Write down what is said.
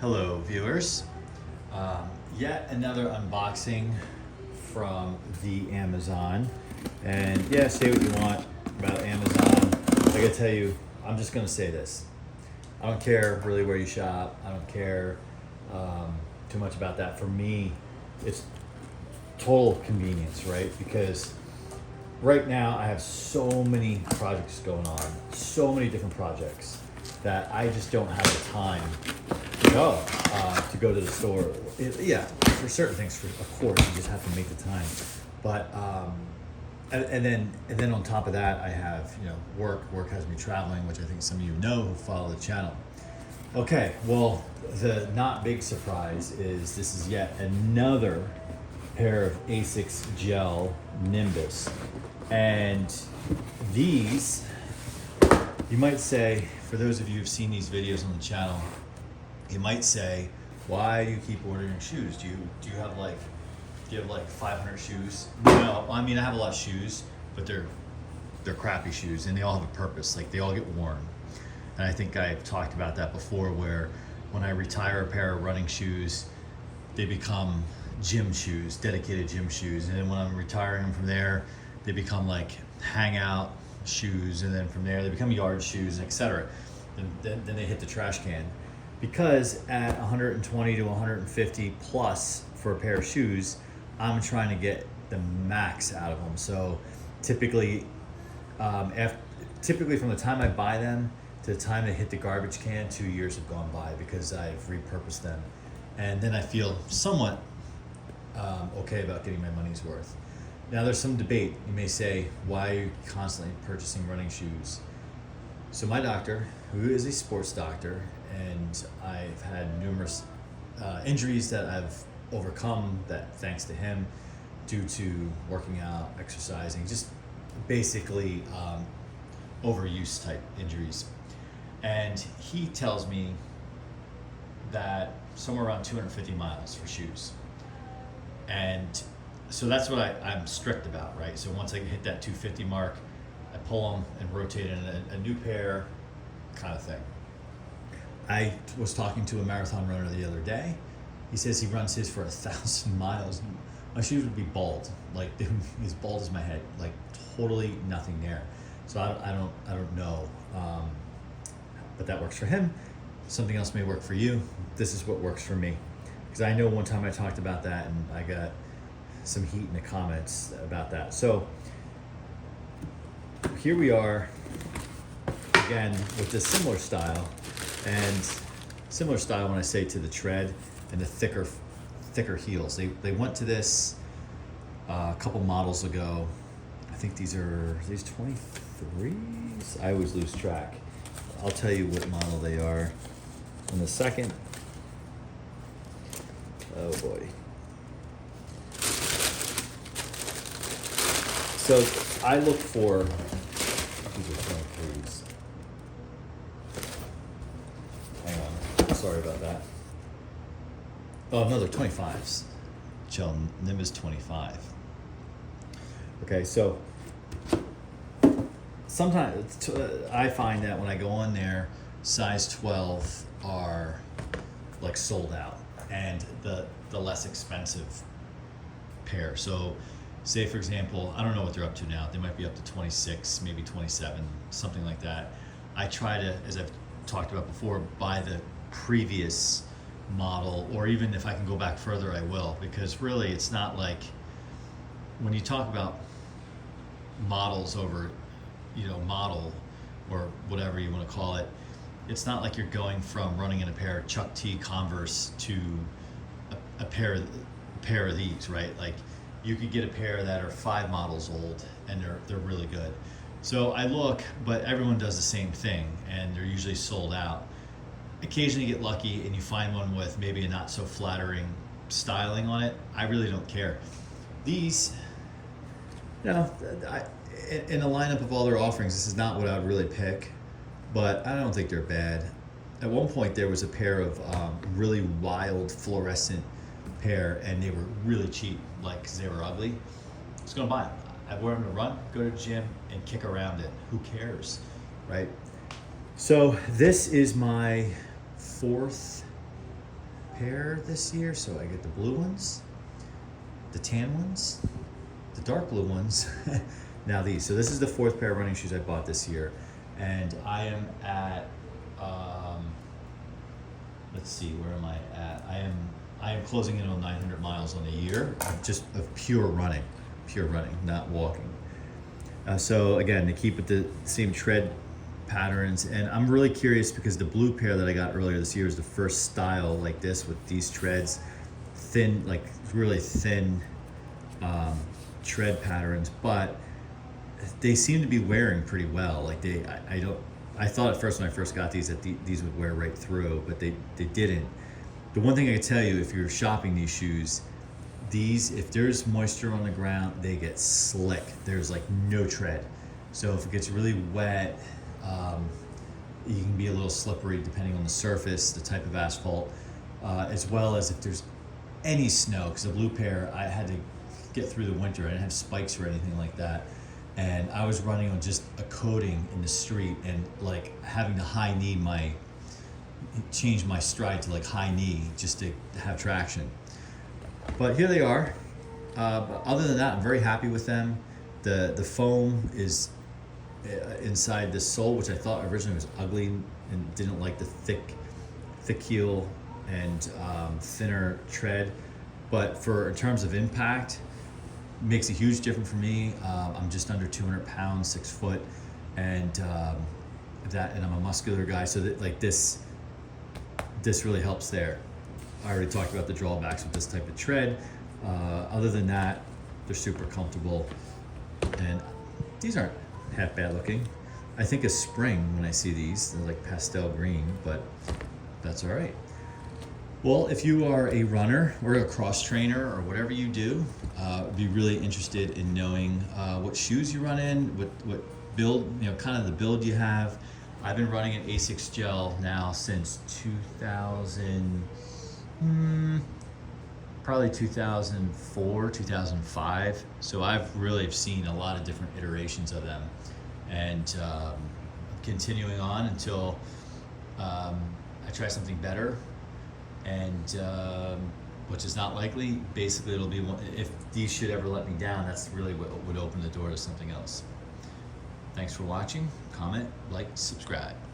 Hello viewers, yet another unboxing from the Amazon. And yeah, say what you want about Amazon. I gotta tell you, I'm just gonna say this. I don't care really where you shop. I don't care too much about that. For me, it's total convenience, right? Because right now I have so many projects going on, so many different projects that I just don't have the time to go to the store. Yeah, for certain things, of course, you just have to make the time. But and then on top of that, I have work. Work has me traveling, which I think some of you know who follow the channel. Okay, well, the not big surprise is this is yet another pair of ASICS Gel Nimbus, and these, you might say, for those of you who've seen these videos on the channel, you might say, why do you keep ordering shoes? Do you have like 500 shoes? No, I mean, I have a lot of shoes, but they're crappy shoes, and they all have a purpose. Like, they all get worn. And I think I've talked about that before, where when I retire a pair of running shoes, they become gym shoes, dedicated gym shoes. And then when I'm retiring them from there, they become like hangout shoes. And then from there, they become yard shoes, etc. And then they hit the trash can. Because at 120 to 150 plus for a pair of shoes, I'm trying to get the max out of them. So typically, typically from the time I buy them to the time they hit the garbage can, 2 years have gone by because I've repurposed them. And then I feel somewhat okay about getting my money's worth. Now there's some debate. You may say, why are you constantly purchasing running shoes? So my doctor, who is a sports doctor, and I've had numerous injuries that I've overcome, that thanks to him, due to working out, exercising, just basically overuse type injuries. And he tells me that somewhere around 250 miles for shoes. And so that's what I'm strict about, right? So once I hit that 250 mark, I pull them and rotate in a new pair, kind of thing. I was talking to a marathon runner the other day. He says he runs his for 1,000 miles. My shoes would be bald, like they would be as bald as my head, like totally nothing there. So I don't know, but that works for him. Something else may work for you. This is what works for me, because I know one time I talked about that and I got some heat in the comments about that. So here we are again with this similar style, and similar style when I say to the tread and the thicker heels. They went to this a couple models ago. I think these 23s? I always lose track. I'll tell you what model they are in a second. Oh boy. So I look for, these are 23s. Hang on, sorry about that. Oh, no, they're 25s. Gel Nimbus 25. Okay, so sometimes I find that when I go on there, size 12 are like sold out, and the less expensive pair. So say, for example, I don't know what they're up to now. They might be up to 26, maybe 27, something like that. I try to, as I've talked about before, buy the previous model, or even if I can go back further, I will, because really it's not like, when you talk about models over, model or whatever you want to call it, it's not like you're going from running in a pair of Chuck T Converse to a pair of these, right? Like, you could get a pair that are 5 models old and they're really good. So I look, but everyone does the same thing, and they're usually sold out. Occasionally you get lucky and you find one with maybe a not so flattering styling on it. I really don't care. These, in a lineup of all their offerings, this is not what I would really pick, but I don't think they're bad. At one point there was a pair of really wild fluorescent pair, and they were really cheap, like, 'cause they were ugly. I was gonna buy them. I wore them to run, go to the gym, and kick around it. Who cares, right? So this is my 4th pair this year, so I get the blue ones, the tan ones, the dark blue ones, now these. So this is the 4th pair of running shoes I bought this year, and I am at, let's see, where am I at? I am closing in on 900 miles on a year of pure running, not walking. So again, to keep with the same tread patterns, and I'm really curious because the blue pair that I got earlier this year is the first style like this with these treads, thin, like really thin tread patterns, but they seem to be wearing pretty well. Like I thought at first when I first got these that these would wear right through, but they didn't. The one thing I can tell you, if you're shopping these shoes, if there's moisture on the ground, they get slick. There's like no tread. So if it gets really wet, you can be a little slippery depending on the surface, the type of asphalt, as well as if there's any snow, because the blue pair, I had to get through the winter. I didn't have spikes or anything like that. And I was running on just a coating in the street and like having to change my stride to like high knee just to have traction. But here they are. But other than that, I'm very happy with them. The foam is inside the sole, which I thought originally was ugly and didn't like the thick heel and thinner tread. But in terms of impact, makes a huge difference for me. I'm just under 200 pounds, 6 foot, and I'm a muscular guy, so that like this really helps there. I already talked about the drawbacks with this type of tread. Other than that, they're super comfortable, and these aren't half bad looking. I think of spring when I see these. They're like pastel green, but that's all right. Well, if you are a runner or a cross trainer or whatever you do, I'd be really interested in knowing what shoes you run in, what build, kind of the build you have. I've been running an ASICS Gel now since 2000, probably 2004, 2005. So I've really seen a lot of different iterations of them, and continuing on until I try something better. And which is not likely. Basically, it'll be if these should ever let me down, that's really what would open the door to something else. Thanks for watching. Comment, like, subscribe.